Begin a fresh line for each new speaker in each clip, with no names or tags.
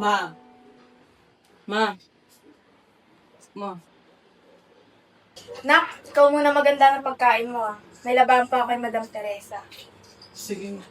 Ma. Ma. Ma.
Nak, ikaw muna maganda ng pagkain mo ah. May labahan pa ako kay Madam Teresa.
Sige.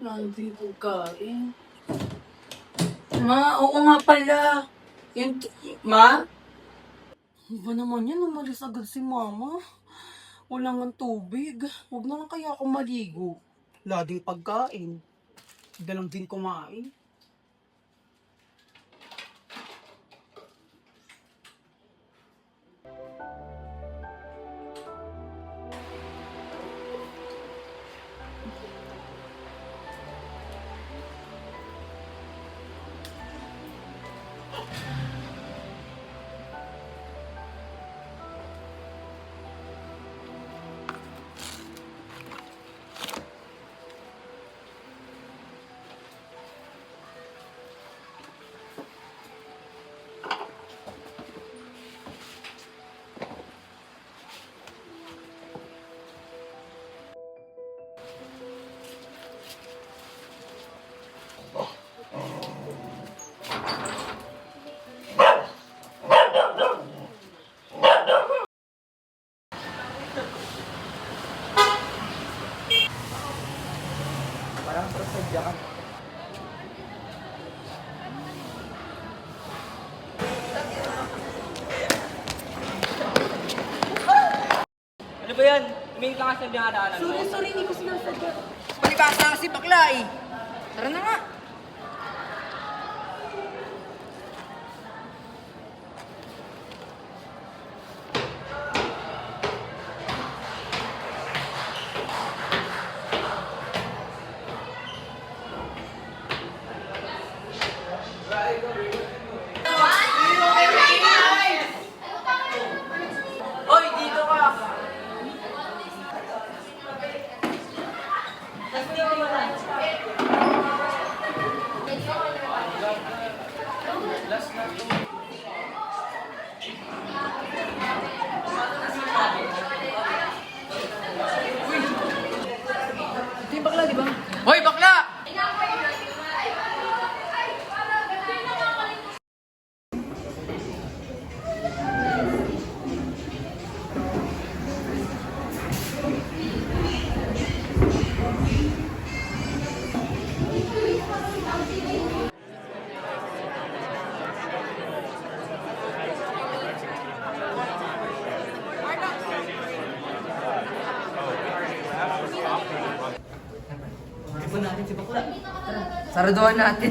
Landi pagkain. Ma, oo nga pala. Yung Ma? Ano ba naman yan? Umalis agad si Mama. Wala nga tubig. Huwag na lang kaya ako maligo. Wala ding pagkain. Hindi lang din kumain.
Parang prosedya ka. Ano ba yan? Umingit lang kasi yung adaanan mo.
Sorry, hindi ko sinasadya.
Palibasa kasi bakla eh. Tara na nga. Hoy, dito ka! Ito yung bakla, di ba? Hoy, bakla! Ipon natin si bakla. Saraduhan natin.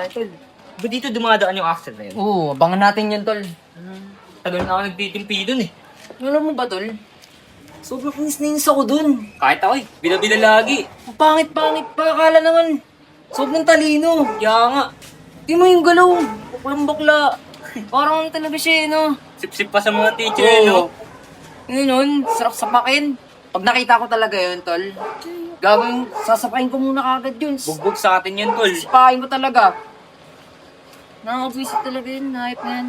Tol, ba dito dumadaan yung axle na yun?
Oo, abangan natin yan, tol.
Tagal na ako nagtitimpi dun eh.
Alam mo ba, tol?
Sobrang inis ako dun. Kahit ako eh, bila-bila lagi.
Ang pangit-pangit pa. Akala naman, sobrang talino.
Kaya nga,
Di mo yung galaw. Baklang bakla. Parang telebisyon,
sip-sip pa sa mga teacher eh, no?
Ngayon, sarap sapakin. Pag nakita ko talaga yun, tol, gagawin, sasapakin ko muna kagad yun.
Bugbog sa atin yan, tol.
Sipahin ko talaga. Nakakabwisit talaga yun, hype na yan.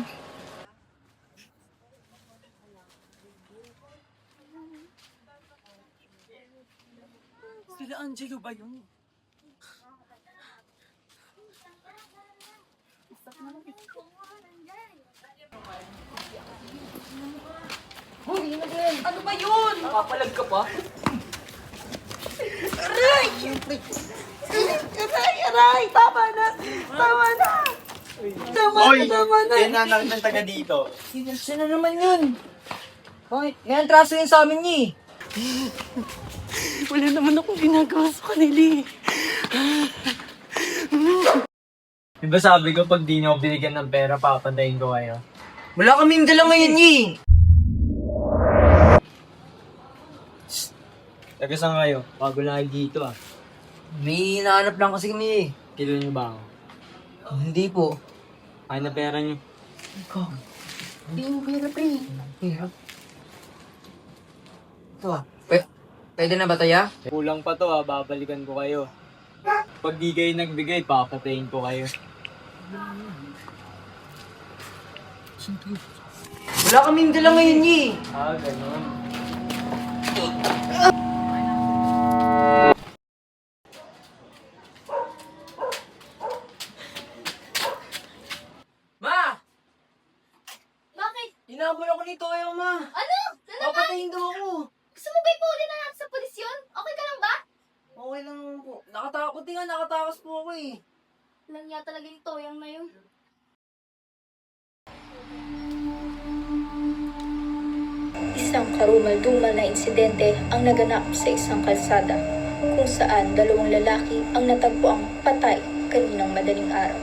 Sila Angelo ba yun?
Ano ba yun?
Nakapalag ka pa?
Aray! Tama na! Tama na! Tama na!
Tinanak ng taga dito.
Sino naman yun? Bakit? Ngayon, traso yun sa amin niya
Wala naman akong ginagawa sa kanila eh.
Diba sabi ko pag di niyo ako binigyan ng pera, papandayin ko kayo.
Wala kaming dala ngayon niya
Taga saan kayo? Bago lang kayo dito ah.
May hinahanap lang kasi kami eh.
Kilo niyo ba ako?
Hindi po.
Ay na pera niyo.
Hindi mo pera, pre. Pera? Ito ah. Pwede na ba tayo?
Kulang pa to babalikan ko kayo. Pag di kayo nagbigay, papatayin ko kayo.
Wala kaming dala ngayon eh.
Ganun.
Ma!
Bakit?
Hinabol ako nito ayaw, ma.
Ano? Ano?
Papatayin daw ako.
Gusto mo ba ipuli na natin sa pulis yun? Okay ka lang ba?
Okay lang naman po. Nakatakot nga, nakatakas po ako eh.
Lang niya talaga yung toyang na yun.
Isang karumal-dumal na insidente ang naganap sa isang kalsada kung saan dalawang lalaki ang natagpuang patay kaninang madaling araw.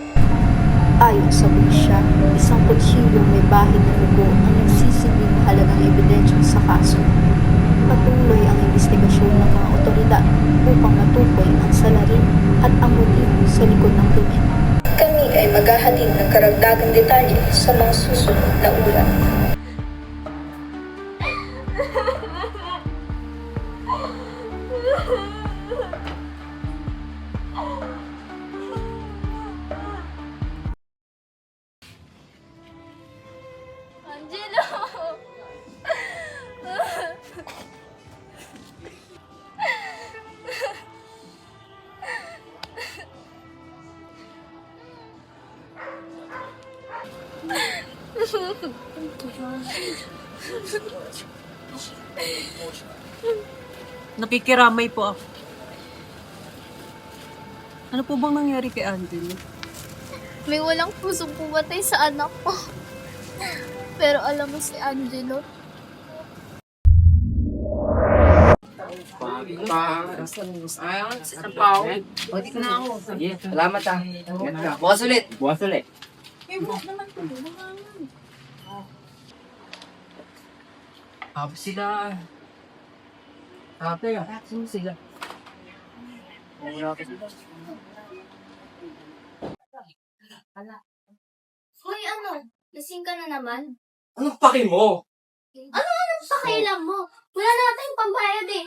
Ayon sa pulisya, isang kutsilyong may bahid na dugo ang nagsisilbing mahalagang ebidensya sa kaso. Patuloy ang investigasyon ng mga otoridad upang matukoy ang salarin at ang motibo sa likod ng krimen. Kami ay maghahatid ng karagdagang detalye sa mga susunod na ulat.
Angelo!
Nakikiramay po ako. Ano po bang nangyari kay Angelo?
May walang pusong pumatay sa anak ko. Pero alam mo si Angelo,
O, dito na ako. Sige, salamat ah. Bukas ulit.
Bukas ulit.
Tapos sila. Ate, sino sila? Wala ka sila.
Hoy ano, lasing ka na naman?
Anong paki mo?
Anong pakialam mo? Wala na tayong pambayad eh.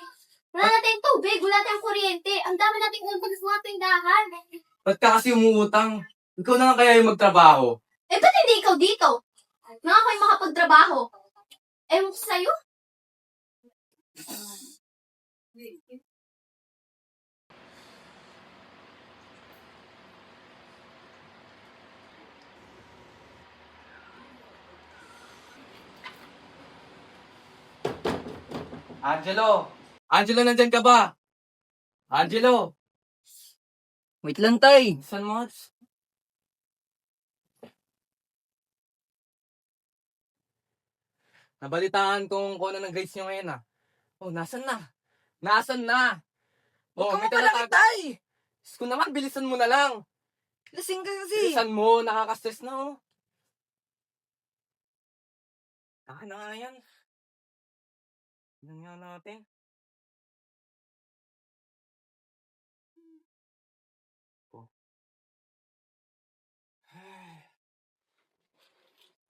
Wala na tayong tubig, wala tayong kuryente. Ang dami nating utang sa mga tindahan.
Ba't ka kasi umuutang? Ikaw na nga kaya yung magtrabaho.
Eh, ba't hindi ikaw dito? Nga ako'y makapagtrabaho. Ewan ko sa'yo.
Angelo! Angelo, nandyan ka ba? Angelo!
Wait lang, tay.
Saan mo? Nabalitaan kung ano ng grades nyo ngayon ah. Oh, nasan na? Nasan na? Oh,
Huwag
may
ka mo pala,
talatag-
tay.
Diyos ko naman, bilisan mo na lang.
Lasing ka kasi.
Bilisan mo, nakaka-stress na oh. Saka na nga yan. Yan nga natin. Oh.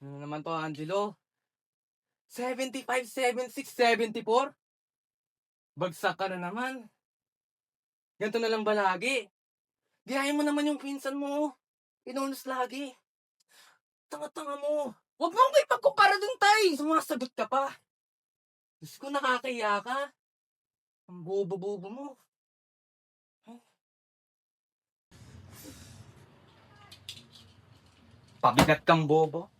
Ano naman to, Angelo? 75, 76, 74? Bagsak ka na naman. Ganito na lang ba lagi? Giyahin mo naman yung pinsan mo. Inunos lagi. Tanga-tanga mo.
Huwag mo kayo pagkumpara dun, tay.
Sumasagot ka pa. Diyos ko, nakakaya ka. Ang bobo-bobo mo. Pabigat kang bobo.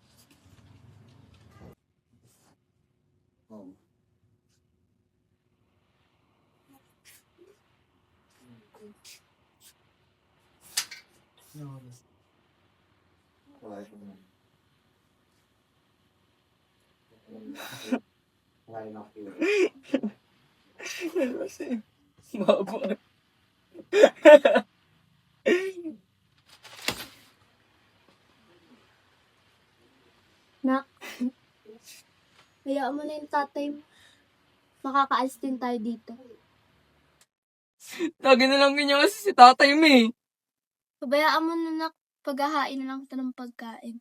Nak, hayaan mo na yung tatay mo. Makakaalis din tayo dito.
Lagi na lang ganyan kasi si tatay mo eh.
Pabayaan mo na nak, paghahain na lang kita ng pagkain.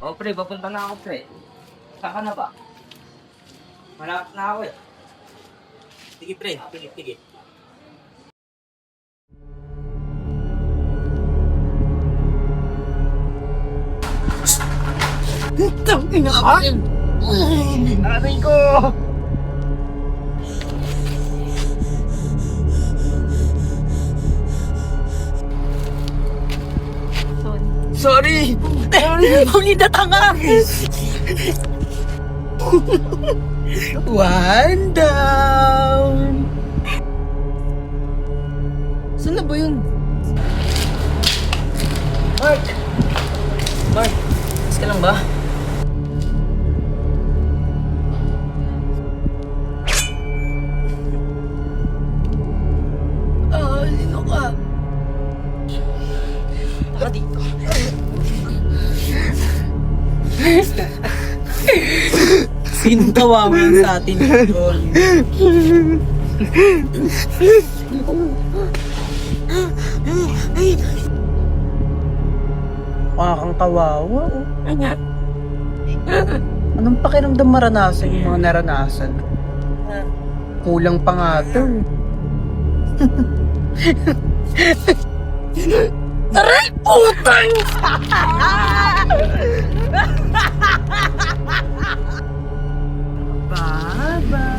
Oh, pre, papunta na ako, pre. Saan ka na ba? Malapit na ako eh. Sige, pre. Sige.
Tangina ka!
Aray ko!
Sorry!
Ang idatanga! One down! Saan na ba yun?
Mark! Mas ka lang ba?
Sino ka?
Tara dito.
Sinong kawawa sa atin ito? Kang kawawa. Anong pakiramdam maranasan yung mga naranasan? Kulang pa nga ito. Aray, putang! Bye-bye!